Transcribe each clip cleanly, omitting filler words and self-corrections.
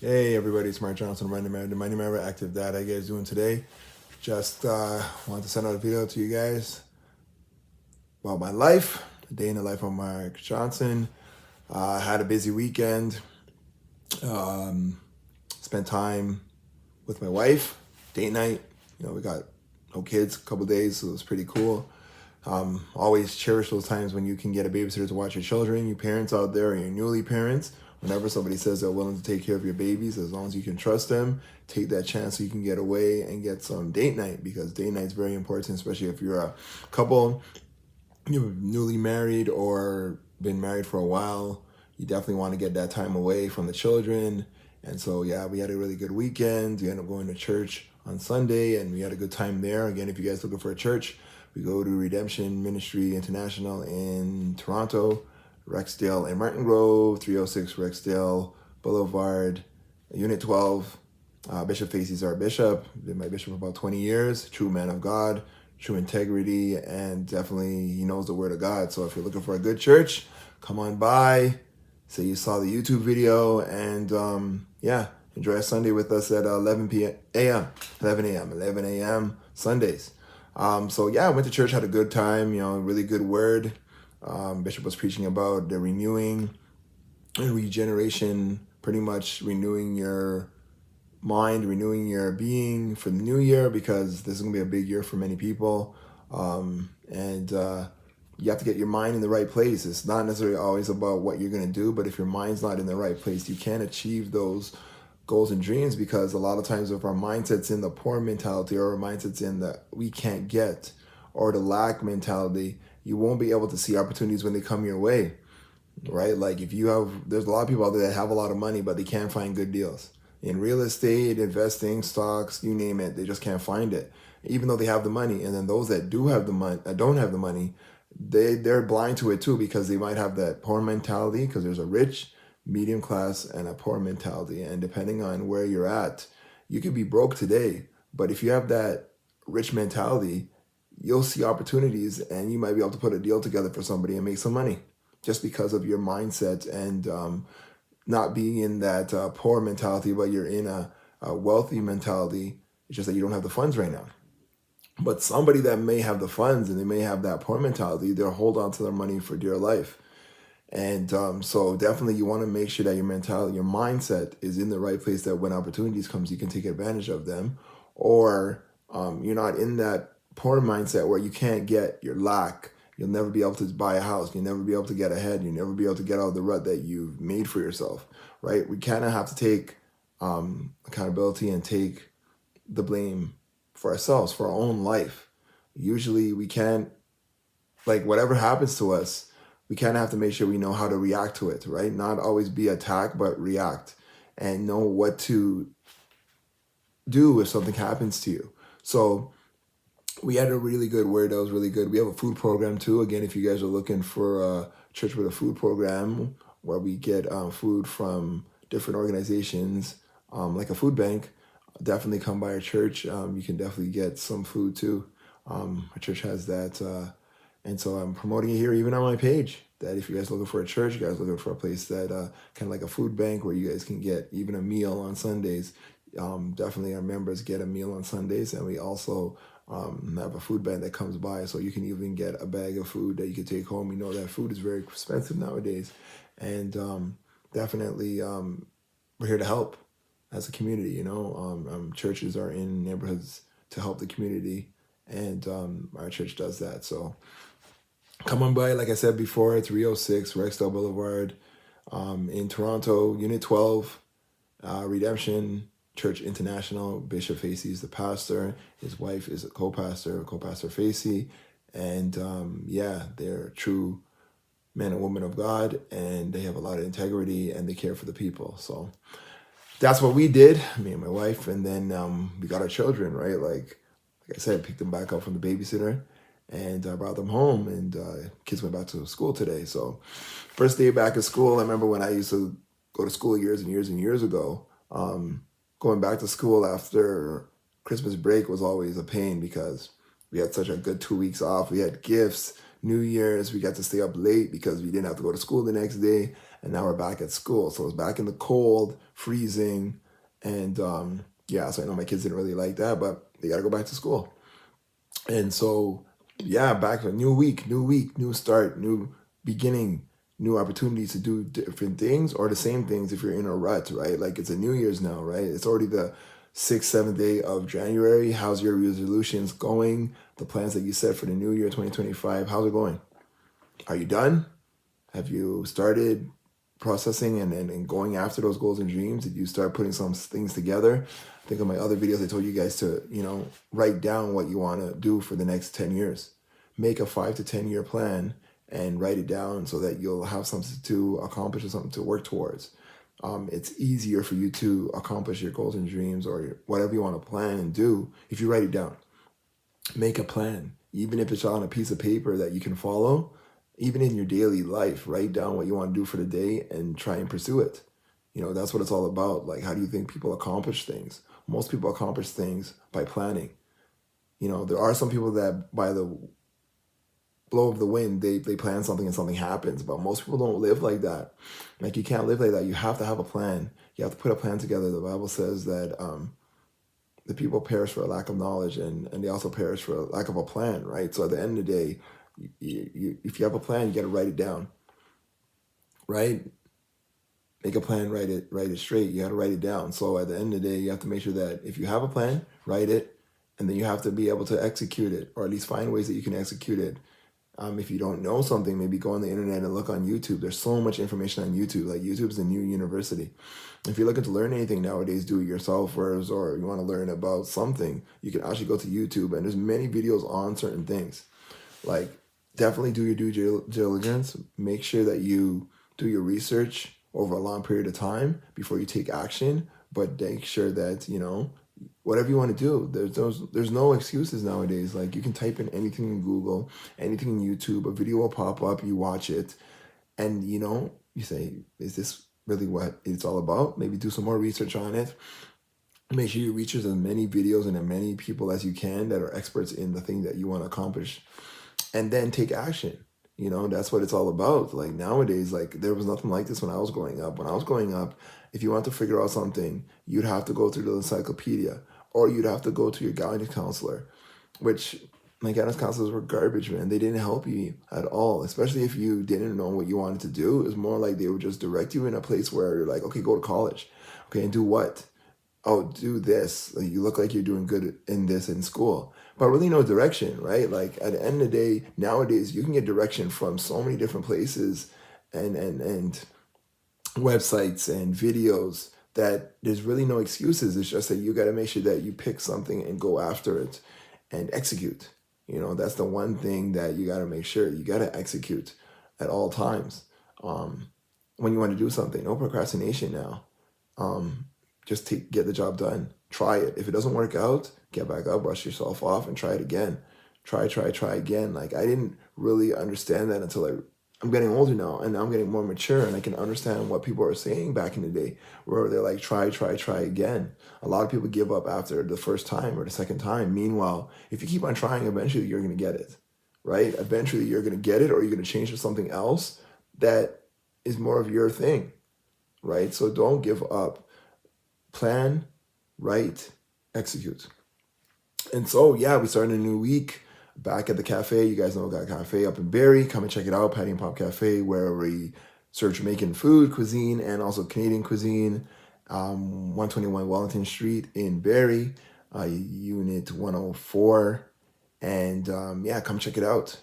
Hey everybody, it's Mark Johnson, Money Member Active Dad. How you guys doing today? Just wanted to send out a video to you guys about my life, a day in the life of Mark Johnson. Had a busy weekend. Spent time with my wife, date night. We got no kids, a couple days, so it was pretty cool. Always cherish those times when you can get a babysitter to watch your children, you parents out there, and your newly parents. Whenever somebody says they're willing to take care of your babies, as long as you can trust them, take that chance so you can get away and get some date night, because date night is very important, especially if you're a couple, you're newly married or been married for a while. You definitely want to get that time away from the children. And so, yeah, we had a really good weekend. We ended up going to church on Sunday, and we had a good time there. Again, if you guys are looking for a church, we go to Redemption Ministry International in Toronto, Rexdale and Martin Grove, 306 Rexdale Boulevard, Unit 12. Bishop Facey's our bishop. Been my bishop for about 20 years. True man of God, true integrity, and definitely he knows the word of God. So if you're looking for a good church, come on by. Say you saw the YouTube video, and enjoy a Sunday with us at 11 a.m. Sundays. I went to church, had a good time, really good word. Bishop was preaching about the renewing and regeneration, pretty much renewing your mind, renewing your being for the new year, because this is going to be a big year for many people. You have to get your mind in the right place. It's not necessarily always about what you're going to do, but if your mind's not in the right place, you can't achieve those goals and dreams, because a lot of times if our mindset's in the poor mentality, or our mindset's in the we can't get, or the lack mentality, you won't be able to see opportunities when they come your way, right? Like there's a lot of people out there that have a lot of money, but they can't find good deals. In real estate, investing, stocks, you name it, they just can't find it, even though they have the money. And then those that do have the money, don't have the money, they're blind to it too, because they might have that poor mentality, because there's a rich, medium class, and a poor mentality. And depending on where you're at, you could be broke today, but if you have that rich mentality, you'll see opportunities, and you might be able to put a deal together for somebody and make some money, just because of your mindset and not being in that poor mentality, but you're in a wealthy mentality. It's just that you don't have the funds right now. But somebody that may have the funds and they may have that poor mentality, they'll hold on to their money for dear life. And so definitely you want to make sure that your mentality, your mindset is in the right place, that when opportunities comes, you can take advantage of them. Or you're not in that poor mindset where you can't get your lack. You'll never be able to buy a house. You'll never be able to get ahead. You'll never be able to get out of the rut that you've made for yourself, right? We kind of have to take accountability and take the blame for ourselves, for our own life. Usually we can't, like whatever happens to us, we kind of have to make sure we know how to react to it, right? Not always be attacked, but react and know what to do if something happens to you. So we had a really good word that was really good. We have a food program too. Again, if you guys are looking for a church with a food program where we get food from different organizations, like a food bank, definitely come by our church. You can definitely get some food too. Our church has that. And so I'm promoting it here, even on my page, that if you guys are looking for a church, you guys are looking for a place that kind of like a food bank where you guys can get even a meal on Sundays. Definitely our members get a meal on Sundays, and we also have a food bank that comes by, so you can even get a bag of food that you can take home. You know that food is very expensive nowadays, and definitely we're here to help as a community. Churches are in neighborhoods to help the community, and our church does that. So come on by, like I said before, 306 Rexdale Boulevard in Toronto, Unit 12, Redemption Church International. Bishop Facey is the pastor. His wife is a co-pastor Facey. And they're true men and women of God, and they have a lot of integrity, and they care for the people. So that's what we did, me and my wife. And then we got our children, right? Like I said, picked them back up from the babysitter, and brought them home, and kids went back to school today. So first day back at school, I remember when I used to go to school years and years and years ago, going back to school after Christmas break was always a pain, because we had such a good 2 weeks off. We had gifts, New Year's, we got to stay up late because we didn't have to go to school the next day. and now we're back at school. So it's back in the cold, freezing, and yeah, so I know my kids didn't really like that, but they got to go back to school. And so, yeah, back to a new week, new start, new beginning, new opportunities to do different things or the same things if you're in a rut, right? Like it's a New Year's now, right? It's already the 6th, 7th day of January. How's your resolutions going? The plans that you set for the new year, 2025, how's it going? Are you done? Have you started processing and going after those goals and dreams? Did you start putting some things together? I think in my other videos, I told you guys to, write down what you want to do for the next 10 years. Make a 5 to 10 year plan and write it down so that you'll have something to accomplish or something to work towards. It's easier for you to accomplish your goals and dreams or whatever you want to plan and do if you write it down. Make a plan, even if it's on a piece of paper that you can follow. Even in your daily life, write down what you want to do for the day and try and pursue it. That's what it's all about. Like, how do you think people accomplish things? Most people accomplish things by planning. There are some people that by the blow of the wind, they plan something and something happens, but most people don't live like that. Like, you can't live like that. You have to have a plan. You have to put a plan together. The Bible says that the people perish for a lack of knowledge, and they also perish for a lack of a plan, right? So at the end of the day, if you have a plan, you got to write it down, right? Make a plan, write it straight. You got to write it down. So at the end of the day, you have to make sure that if you have a plan, write it, and then you have to be able to execute it, or at least find ways that you can execute it. If you don't know something, maybe go on the internet and look on YouTube. There's so much information on YouTube. Like, YouTube's the new university. If you're looking to learn anything nowadays, do it yourself, or you want to learn about something, you can actually go to YouTube, and there's many videos on certain things. Like, definitely do your due diligence. Make sure that you do your research over a long period of time before you take action. But make sure that, whatever you want to do, there's no excuses nowadays. Like, you can type in anything in Google, anything in YouTube, a video will pop up, you watch it, and, you say, is this really what it's all about? Maybe do some more research on it. Make sure you reach as many videos and as many people as you can that are experts in the thing that you want to accomplish. And then take action. That's what it's all about. Like, nowadays, like, there was nothing like this when I was growing up. When I was growing up, if you want to figure out something, you'd have to go through the encyclopedia, or you'd have to go to your guidance counselor, which my guidance counselors were garbage, man. They didn't help you at all, especially if you didn't know what you wanted to do. It was more like they would just direct you in a place where you're like, okay, go to college. Okay, and do what? Oh, do this. Like, you look like you're doing good in this in school, but really no direction, right? Like, at the end of the day, nowadays you can get direction from so many different places and websites and videos that there's really no excuses. It's just that you got to make sure that you pick something and go after it and execute. That's the one thing that you got to make sure. You got to execute at all times. When you want to do something, no procrastination now. Just get the job done. Try it. If it doesn't work out, get back up, brush yourself off, and try it again. Try again. Like, I didn't really understand that until I'm getting older now, and I'm getting more mature, and I can understand what people are saying back in the day, where they're like, try again. A lot of people give up after the first time or the second time. Meanwhile, if you keep on trying, eventually you're going to get it, right? Eventually you're going to get it, or you're going to change to something else that is more of your thing, right? So don't give up. Plan, write, execute. And so, yeah, we started a new week back at the cafe. You guys know we got a cafe up in Barrie. Come and check it out, Patty and Pop Cafe, where we serve Jamaican food, cuisine, and also Canadian cuisine. 121 Wellington Street in Barrie, Unit 104. And yeah, come check it out.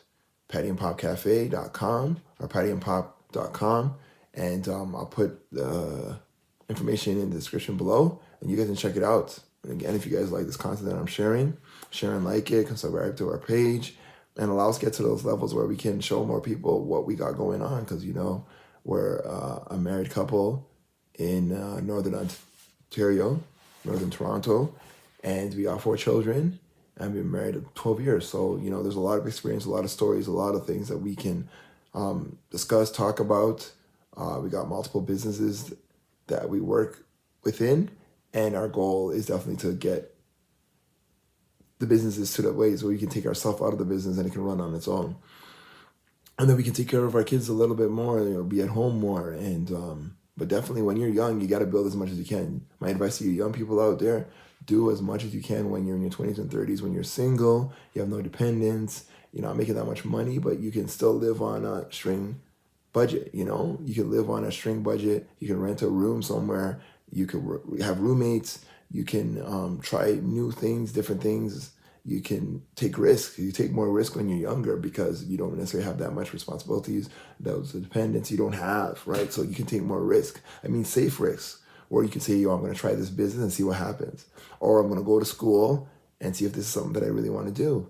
pattyandpopcafe.com or pattyandpop.com. And I'll put the information in the description below, and you guys can check it out. And again, if you guys like this content that I'm sharing, share and like it, subscribe to our page, and allow us to get to those levels where we can show more people what we got going on. Because we're a married couple in Northern Ontario, Northern Toronto, and we got 4 children, and we've been married 12 years. So there's a lot of experience, a lot of stories, a lot of things that we can discuss, talk about. We got multiple businesses that we work within, and our goal is definitely to get the businesses to the way so we can take ourselves out of the business and it can run on its own. and then we can take care of our kids a little bit more, be at home more. And but definitely when you're young, you got to build as much as you can. My advice to you young people out there: do as much as you can when you're in your 20s and 30s, when you're single, you have no dependents, you're not making that much money, but you can still live on a string budget. You can live on a string budget, you can rent a room somewhere, you can have roommates, you can try new things, different things. You can take risks. You take more risk when you're younger because you don't necessarily have that much responsibilities, those dependents you don't have, right? So you can take more risk. I mean, safe risks, or you can say, I'm going to try this business and see what happens, or I'm going to go to school and see if this is something that I really want to do,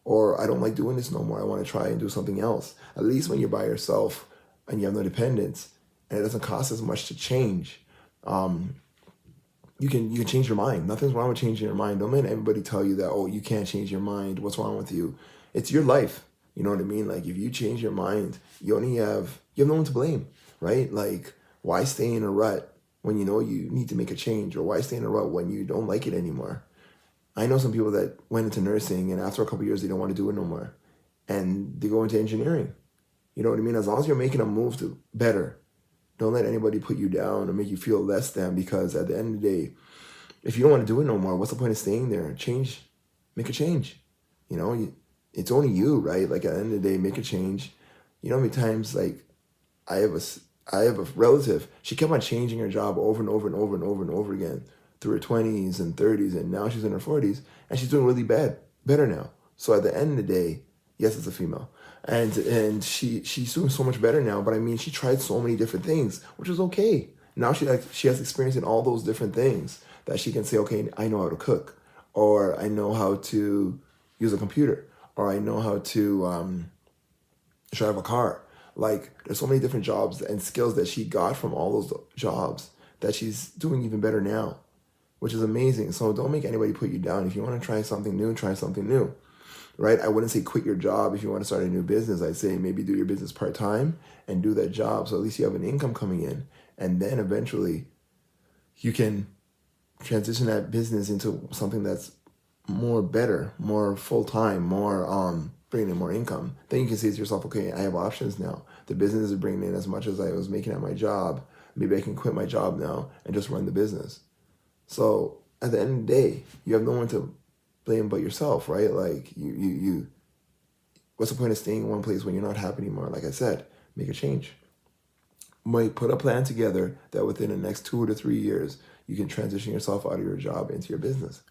or I don't like doing this no more, I want to try and do something else. At least when you're by yourself and you have no dependents and it doesn't cost as much to change, you can change your mind. Nothing's wrong with changing your mind. Don't let everybody tell you that, oh, you can't change your mind. What's wrong with you? It's your life. You know what I mean? Like, if you change your mind, you have no one to blame, right? Like, why stay in a rut when you know you need to make a change, or why stay in a rut when you don't like it anymore? I know some people that went into nursing and after a couple of years they don't want to do it no more, and they go into engineering. You know what I mean? As long as you're making a move to better, don't let anybody put you down or make you feel less than, because at the end of the day, if you don't want to do it no more, what's the point of staying there? Make a change. It's only you, right? Like, at the end of the day, make a change. You know how many times, like, I have a relative, she kept on changing her job over and over and over and over and over again through her 20s and 30s, and now she's in her 40s, and she's doing really better now. So at the end of the day, yes, it's a female, and she's doing so much better now. But I mean, she tried so many different things, which is okay. Now she has experience in all those different things that she can say, okay, I know how to cook, or I know how to use a computer, or I know how to drive a car. Like, there's so many different jobs and skills that she got from all those jobs that she's doing even better now, which is amazing. So don't make anybody put you down. If you want to try something new, try something new, right? I wouldn't say quit your job if you want to start a new business. I'd say maybe do your business part-time and do that job, so at least you have an income coming in. And then eventually you can transition that business into something that's more better, more full-time, more bringing in more income. Then you can say to yourself, okay, I have options now. The business is bringing in as much as I was making at my job. Maybe I can quit my job now and just run the business. So at the end of the day, you have no one to blame but yourself, right? Like, you what's the point of staying in one place when you're not happy anymore? Like I said, make a change. Might put a plan together that within the next 2 to 3 years, you can transition yourself out of your job into your business,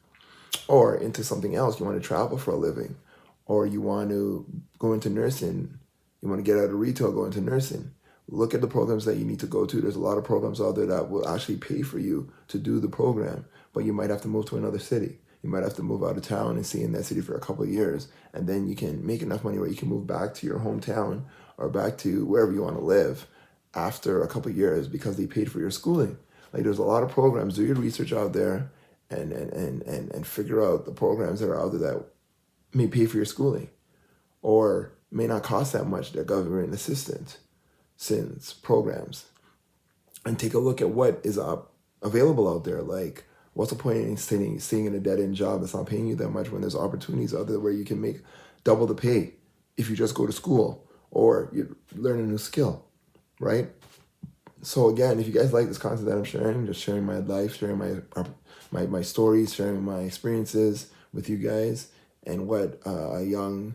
or into something else. You want to travel for a living, or you want to go into nursing. You want to get out of retail, go into nursing. Look at the programs that you need to go to. There's a lot of programs out there that will actually pay for you to do the program, but you might have to move to another city. You might have to move out of town and stay in that city for a couple of years, and then you can make enough money where you can move back to your hometown or back to wherever you want to live after a couple of years because they paid for your schooling. Like, there's a lot of programs. Do your research out there and figure out the programs that are out there that may pay for your schooling or may not cost that much. They're government assistance since programs, and take a look at what is available out there. Like, what's the point in staying in a dead-end job that's not paying you that much when there's opportunities out there where you can make double the pay if you just go to school or you learn a new skill, right? So again, if you guys like this content that I'm sharing, just sharing my life, sharing my stories, sharing my experiences with you guys, and what a young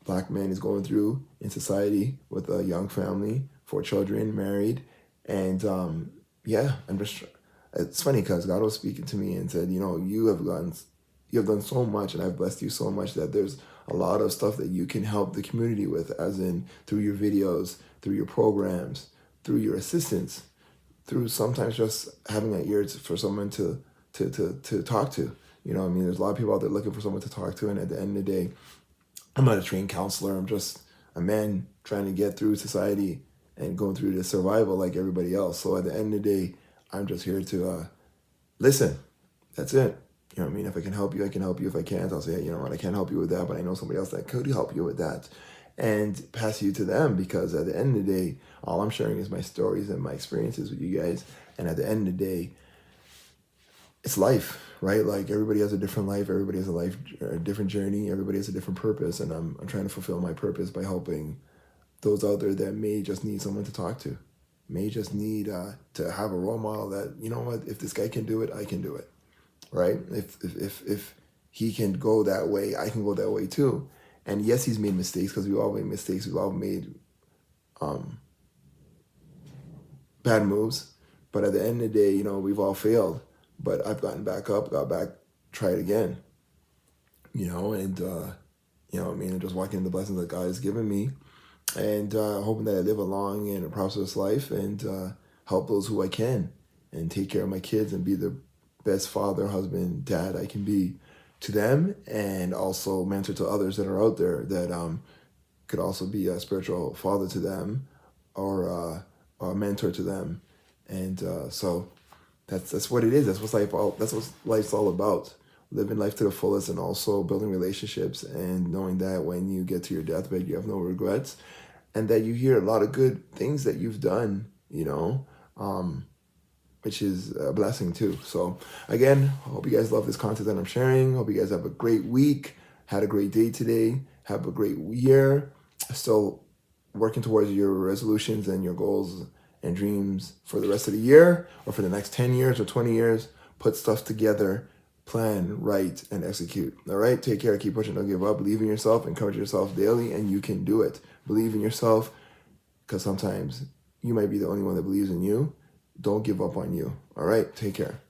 Black man is going through in society with a young family, 4 children, married, and yeah, it's funny because God was speaking to me and said, you have done so much, and I've blessed you so much that there's a lot of stuff that you can help the community with, as in through your videos, through your programs, through your assistance, through sometimes just having an ear for someone to talk to. There's a lot of people out there looking for someone to talk to, and at the end of the day, I'm not a trained counselor. I'm just a man trying to get through society and going through the survival like everybody else. So at the end of the day, I'm just here to listen. That's it. You know what I mean? If I can help you, I can help you. If I can't, I'll say, you know what, I can't help you with that, but I know somebody else that could help you with that, and pass you to them, because at the end of the day, all I'm sharing is my stories and my experiences with you guys. And at the end of the day, it's life, right? Like, everybody has a different life. Everybody has a different journey. Everybody has a different purpose. And I'm trying to fulfill my purpose by helping those out there that may just need someone to talk to, may just need to have a role model that, you know what, if this guy can do it, I can do it, right? If he can go that way, I can go that way too. And yes, he's made mistakes, because we all made mistakes. We've all made bad moves. But at the end of the day, you know, we've all failed. But I've gotten back up, got back, tried again. You know, and you know what I mean, and just walking in the blessings that God has given me, and hoping that I live a long and a prosperous life, and help those who I can, and take care of my kids, and be the best father, husband, dad I can be to them, and also mentor to others that are out there that could also be a spiritual father to them, or a mentor to them. And so that's what it is. That's what life's all about. Living life to the fullest, and also building relationships, and knowing that when you get to your deathbed, you have no regrets, and that you hear a lot of good things that you've done, you know, which is a blessing too. So again, I hope you guys love this content that I'm sharing. Hope you guys have a great week, had a great day today, have a great year, still working towards your resolutions and your goals and dreams for the rest of the year, or for the next 10 years or 20 years. Put stuff together, plan, write, and execute. All right? Take care. Keep pushing. Don't give up. Believe in yourself. Encourage yourself daily, and you can do it. Believe in yourself, because sometimes you might be the only one that believes in you. Don't give up on you. All right? Take care.